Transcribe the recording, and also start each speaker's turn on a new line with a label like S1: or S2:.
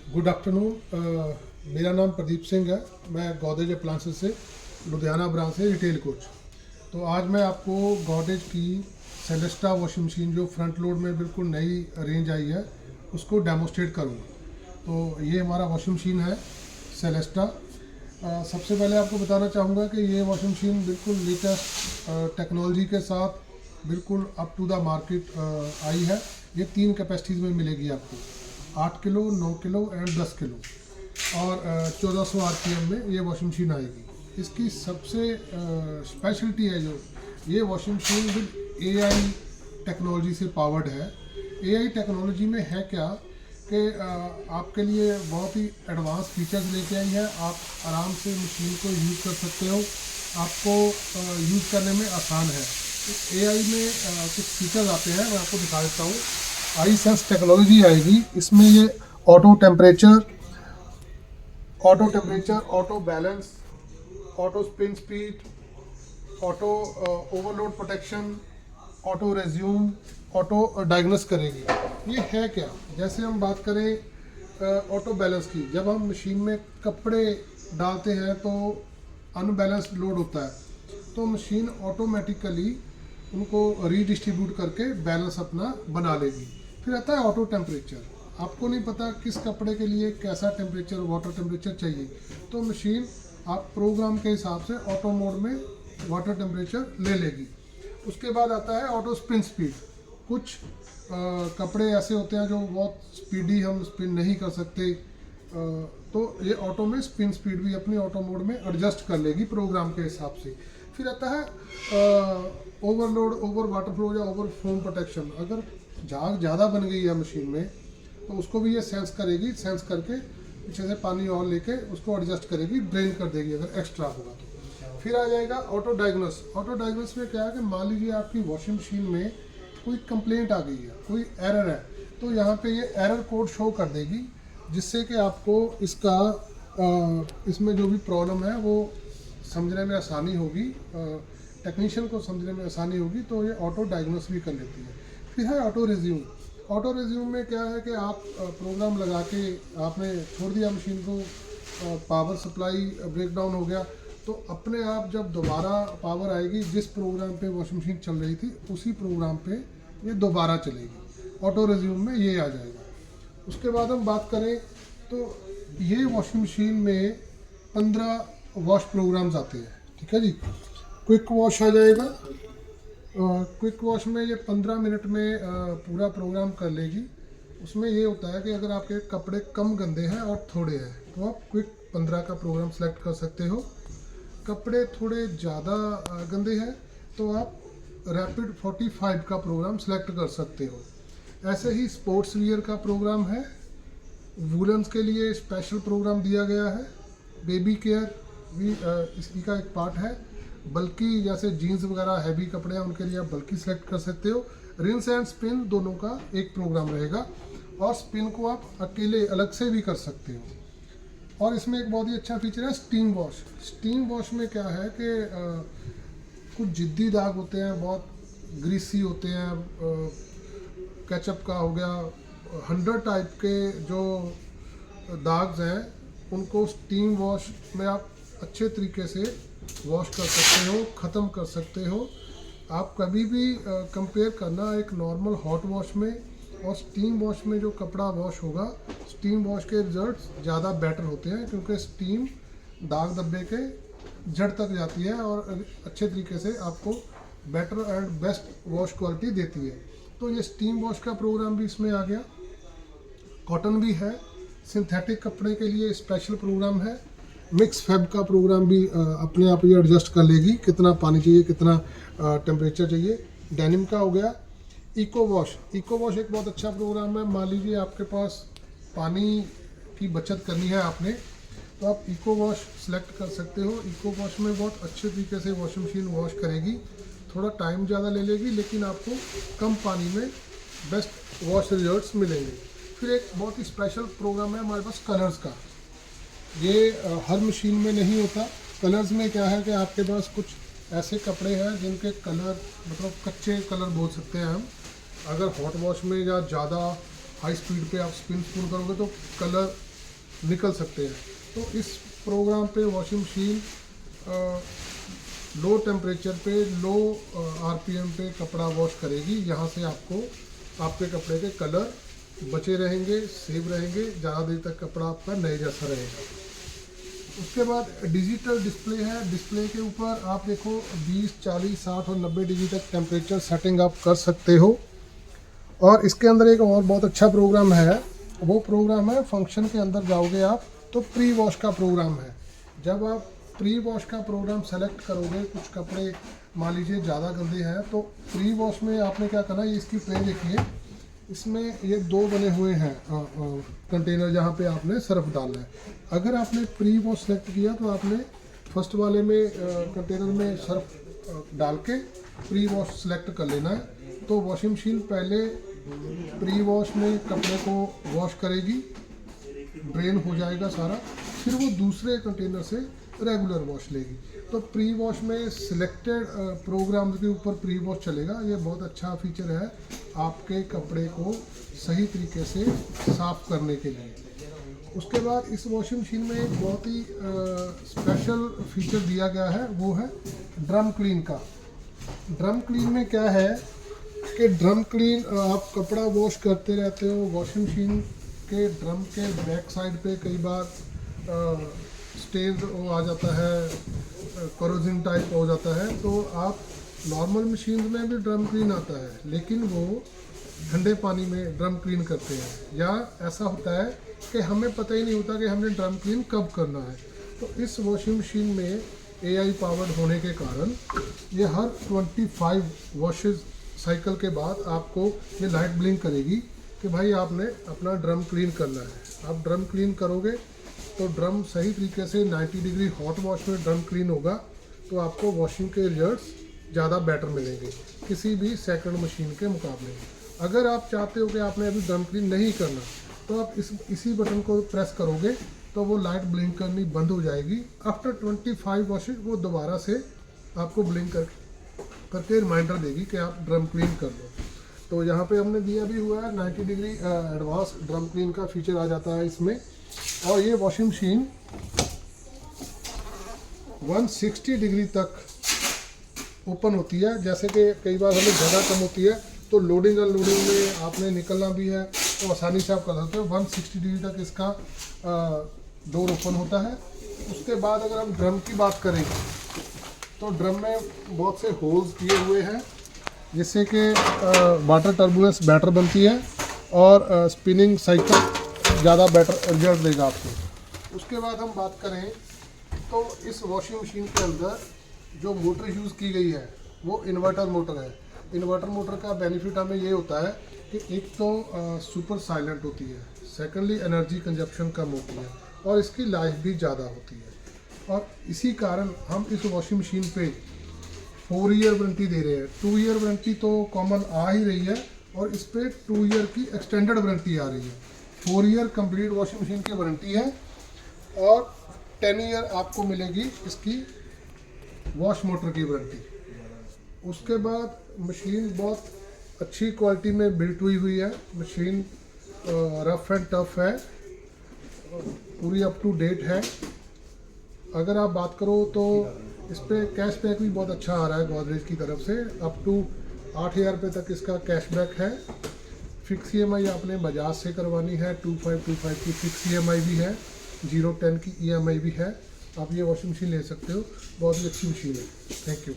S1: Good afternoon. मेरा नाम प्रदीप सिंह है। मैं गॉदरेज अप्लायंसेस से लुधियाना ब्रांच से रिटेल कोच। तो आज मैं आपको गॉदरेज की सेलेस्टा वॉशिंग मशीन जो फ्रंट लोड में बिल्कुल नई रेंज आई है उसको डेमोस्ट्रेट करूँगा। तो ये हमारा वॉशिंग मशीन है सेलेस्टा। सबसे पहले आपको बताना चाहूँगा कि ये वॉशिंग मशीन बिल्कुल लेटेस्ट टेक्नोलॉजी के साथ बिल्कुल अप टू द मार्केट आई है। ये 3 कैपेसिटीज़ में मिलेगी आपको, 8 किलो, 9 किलो एंड 10 किलो, और 1400 आरपीएम में ये वॉशिंग मशीन आएगी। इसकी सबसे स्पेशलिटी है जो ये washing machine with AI technology से पावर्ड है। एआई टेक्नोलॉजी में है क्या कि आपके लिए बहुत ही एडवांस फीचर्स लेके आई है। आप आराम से मशीन को यूज़ कर सकते हो, आपको यूज़ करने में आसान है। एआई में कुछ फीचर्स आते हैं, मैं आपको दिखा देता हूँ। आई सेंस टेक्नोलॉजी आएगी इसमें। ये auto temperature, auto balance, auto spin speed, auto overload protection, auto resume, auto diagnose करेगी। ये है क्या, जैसे हम बात करें ऑटो बैलेंस की, जब हम मशीन में कपड़े डालते हैं तो अनबैलेंस्ड लोड होता है, तो मशीन ऑटोमेटिकली उनको रीडिस्ट्रीब्यूट करके बैलेंस अपना बना लेगी। फिर आता है ऑटो टेम्परेचर। आपको नहीं पता किस कपड़े के लिए कैसा टेम्परेचर, वाटर टेम्परेचर चाहिए, तो मशीन आप प्रोग्राम के हिसाब से ऑटो मोड में वाटर टेम्परेचर ले लेगी। उसके बाद आता है ऑटो स्पिन स्पीड। कुछ कपड़े ऐसे होते हैं जो बहुत स्पीडी हम स्पिन नहीं कर सकते, तो ये ऑटो में स्पिन स्पीड भी अपनी ऑटो मोड में एडजस्ट कर लेगी प्रोग्राम के हिसाब से। फिर आता है ओवरलोड, ओवर वाटर फ्लो या ओवर फोम प्रोटेक्शन। अगर झाग ज़्यादा बन गई है मशीन में तो उसको भी ये सेंस करेगी, सेंस करके पीछे से पानी और लेके उसको एडजस्ट करेगी, ड्रेन कर देगी अगर एक्स्ट्रा होगा तो। फिर आ जाएगा ऑटो डायग्नोस। ऑटो डायग्नोस में क्या है कि मान लीजिए आपकी वॉशिंग मशीन में कोई कंप्लेंट आ गई है, कोई एरर है, तो यहाँ पे ये एरर कोड शो कर देगी, जिससे कि आपको इसका इसमें जो भी प्रॉब्लम है वो समझने में आसानी होगी, टेक्नीशियन को समझने में आसानी होगी, तो ये ऑटो डायग्नोस भी कर लेती है। फिर है ऑटो रिज्यूम। ऑटो रिज्यूम में क्या है कि आप प्रोग्राम लगा के आपने छोड़ दिया मशीन को, पावर सप्लाई ब्रेकडाउन हो गया, तो अपने आप जब दोबारा पावर आएगी, जिस प्रोग्राम पे वॉशिंग मशीन चल रही थी उसी प्रोग्राम पे ये दोबारा चलेगी। ऑटो रिज्यूम में ये आ जाएगा। उसके बाद हम बात करें तो ये वॉशिंग मशीन में 15 वॉश प्रोग्राम्स आते हैं, ठीक है जी। क्विक वॉश आ जाएगा। क्विक वॉश में ये 15 मिनट में पूरा प्रोग्राम कर लेगी। उसमें ये होता है कि अगर आपके कपड़े कम गंदे हैं और थोड़े हैं तो आप क्विक 15 का प्रोग्राम सेलेक्ट कर सकते हो। कपड़े थोड़े ज़्यादा गंदे हैं तो आप रैपिड 45 का प्रोग्राम सेलेक्ट कर सकते हो। ऐसे ही स्पोर्ट्स वियर का प्रोग्राम है। वूलन्स के लिए स्पेशल प्रोग्राम दिया गया है। बेबी केयर भी इसी का एक पार्ट है। बल्कि जैसे जीन्स वगैरह हैवी कपड़े हैं उनके लिए आप बल्कि सेलेक्ट कर सकते हो। रिंस एंड स्पिन दोनों का एक प्रोग्राम रहेगा, और स्पिन को आप अकेले अलग से भी कर सकते हो। और इसमें एक बहुत ही अच्छा फीचर है स्टीम वॉश। स्टीम वॉश में क्या है कि कुछ जिद्दी दाग होते हैं, बहुत ग्रीसी होते हैं, केचप का हो गया, 100 टाइप के जो दाग्स हैं, उनको स्टीम वॉश में आप अच्छे तरीके से वॉश कर सकते हो, ख़त्म कर सकते हो। आप कभी भी कंपेयर करना एक नॉर्मल हॉट वॉश में और स्टीम वॉश में जो कपड़ा वॉश होगा, स्टीम वॉश के रिजल्ट्स ज़्यादा बेटर होते हैं, क्योंकि स्टीम दाग धब्बे के जड़ तक जाती है और अच्छे तरीके से आपको better and best wash quality देती है। तो ये स्टीम वॉश का प्रोग्राम भी इसमें आ गया। कॉटन भी है। सिंथेटिक कपड़े के लिए स्पेशल प्रोग्राम है। मिक्स फैब का प्रोग्राम भी अपने आप ये एडजस्ट कर लेगी, कितना पानी चाहिए, कितना टेम्परेचर चाहिए। डेनिम का हो गया। Eco wash. इको वॉश एक बहुत अच्छा प्रोग्राम है। मान लीजिए आपके पास पानी की बचत करनी है आपने, तो आप इको वॉश सेलेक्ट कर सकते हो। इको वॉश में बहुत अच्छे तरीके से वॉशिंग मशीन वॉश करेगी। थोड़ा टाइम ज़्यादा ले लेगी, लेकिन आपको कम पानी में बेस्ट वॉश रिजल्ट्स मिलेंगे। फिर एक बहुत ही स्पेशल प्रोग्राम है हमारे पास कलर्स का। ये हर मशीन में नहीं होता। कलर्स में क्या है कि आपके पास कुछ ऐसे कपड़े हैं जिनके कलर मतलब कच्चे कलर बोल सकते हैं हम। अगर हॉट वॉश में या ज़्यादा हाई स्पीड पे आप स्पिन करोगे तो कलर निकल सकते हैं। तो इस प्रोग्राम पे वॉशिंग मशीन लो टेम्परेचर पे, लो आरपीएम पे कपड़ा वॉश करेगी। यहाँ से आपको आपके कपड़े के कलर बचे रहेंगे, सेव रहेंगे, ज़्यादा देर तक कपड़ा आपका नए जैसा रहेगा। उसके बाद डिजिटल डिस्प्ले है। डिस्प्ले के ऊपर आप देखो 20, 40, 60 और 90 डिग्री तक टेम्परेचर सेटिंग आप कर सकते हो। और इसके अंदर एक और बहुत अच्छा प्रोग्राम है, वो प्रोग्राम है फंक्शन के अंदर जाओगे आप तो प्री वॉश का प्रोग्राम है। जब आप प्री वॉश का प्रोग्राम सेलेक्ट करोगे, कुछ कपड़े मान लीजिए ज़्यादा गंदे हैं, तो प्री वॉश में आपने क्या करना है, ये इसकी ट्रे देखिए, इसमें ये 2 बने हुए हैं कंटेनर जहाँ पे आपने सर्फ डालना है। अगर आपने प्री वॉश सेलेक्ट किया तो आपने फर्स्ट वाले में कंटेनर में सर्फ डाल के प्री वॉश सेलेक्ट कर लेना है। तो वॉशिंग मशीन पहले प्री वॉश में कपड़े को वॉश करेगी, ड्रेन हो जाएगा सारा, फिर वो दूसरे कंटेनर से रेगुलर वॉश लेगी। तो प्री वॉश में सिलेक्टेड प्रोग्राम के ऊपर प्री वॉश चलेगा। ये बहुत अच्छा फीचर है आपके कपड़े को सही तरीके से साफ करने के लिए। उसके बाद इस वॉशिंग मशीन में एक बहुत ही स्पेशल फीचर दिया गया है, वो है ड्रम क्लीन का। ड्रम क्लीन में क्या है कि ड्रम क्लीन आप कपड़ा वॉश करते रहते हो, वॉशिंग मशीन के ड्रम के बैक साइड पे कई बार स्टेन वो आ जाता है, करोजन टाइप हो जाता है। तो आप नॉर्मल मशीन में भी ड्रम क्लीन आता है, लेकिन वो ठंडे पानी में ड्रम क्लीन करते हैं, या ऐसा होता है कि हमें पता ही नहीं होता कि हमने ड्रम क्लीन कब करना है। तो इस वॉशिंग मशीन में AI पावर्ड होने के कारण ये हर 25 वॉशेस साइकिल के बाद आपको ये लाइट ब्लिंक करेगी कि भाई आपने अपना ड्रम क्लीन करना है। आप ड्रम क्लीन करोगे तो ड्रम सही तरीके से 90 डिग्री हॉट वॉश में ड्रम क्लीन होगा, तो आपको वॉशिंग के रिजल्ट्स ज़्यादा बेटर मिलेंगे किसी भी सेकंड मशीन के मुकाबले। अगर आप चाहते हो कि आपने अभी ड्रम क्लीन नहीं करना, तो आप इसी बटन को प्रेस करोगे तो वो लाइट ब्लिंक करनी बंद हो जाएगी। आफ्टर 25 वॉशेज वो दोबारा से आपको ब्लिंक करके रिमाइंडर देगी कि आप ड्रम क्लीन कर लो। तो यहाँ पे हमने दिया भी हुआ है 90 डिग्री एडवांस ड्रम क्लीन का फीचर आ जाता है इसमें। और ये वॉशिंग मशीन 160 डिग्री तक ओपन होती है। जैसे कि कई बार हमें जगह कम होती है तो लोडिंग अनलोडिंग में आपने निकलना भी है तो आसानी से आप कर सकते हो। 160 डिग्री तक इसका डोर ओपन होता है। उसके बाद अगर हम ड्रम की बात करें तो ड्रम में बहुत से होल्स किए हुए हैं, जिससे कि वाटर टर्बुलेंस बेटर बनती है और स्पिनिंग साइकिल ज़्यादा बेटर रिजल्ट देगा आपको। उसके बाद हम बात करें तो इस वॉशिंग मशीन के अंदर जो मोटर यूज़ की गई है वो इन्वर्टर मोटर है। इन्वर्टर मोटर का बेनिफिट हमें ये होता है कि एक तो सुपर साइलेंट होती है, सेकेंडली एनर्जी कंजप्शन कम होती है और इसकी लाइफ भी ज़्यादा होती है। और इसी कारण हम इस वॉशिंग मशीन पे 4 ईयर वारंटी दे रहे हैं। 2 ईयर वारंटी तो कॉमन आ ही रही है और इस पर 2 ईयर की एक्सटेंडेड वारंटी आ रही है। 4 ईयर कंप्लीट वॉशिंग मशीन की वारंटी है और 10 ईयर आपको मिलेगी इसकी वॉश मोटर की वारंटी। उसके बाद मशीन बहुत अच्छी क्वालिटी में बिल्ट हुई है। मशीन रफ एंड टफ है, पूरी अप टू डेट है। अगर आप बात करो तो इस पर कैशबैक भी बहुत अच्छा आ रहा है गोदरेज की तरफ से। अप टू 8,000 रुपये तक इसका कैशबैक है। फिक्स EMI आपने बजाज से करवानी है, 2525 की फिक्स EMI भी है, 010 की EMI भी है। आप ये वॉशिंग मशीन ले सकते हो, बहुत ही अच्छी मशीन है। Thank you.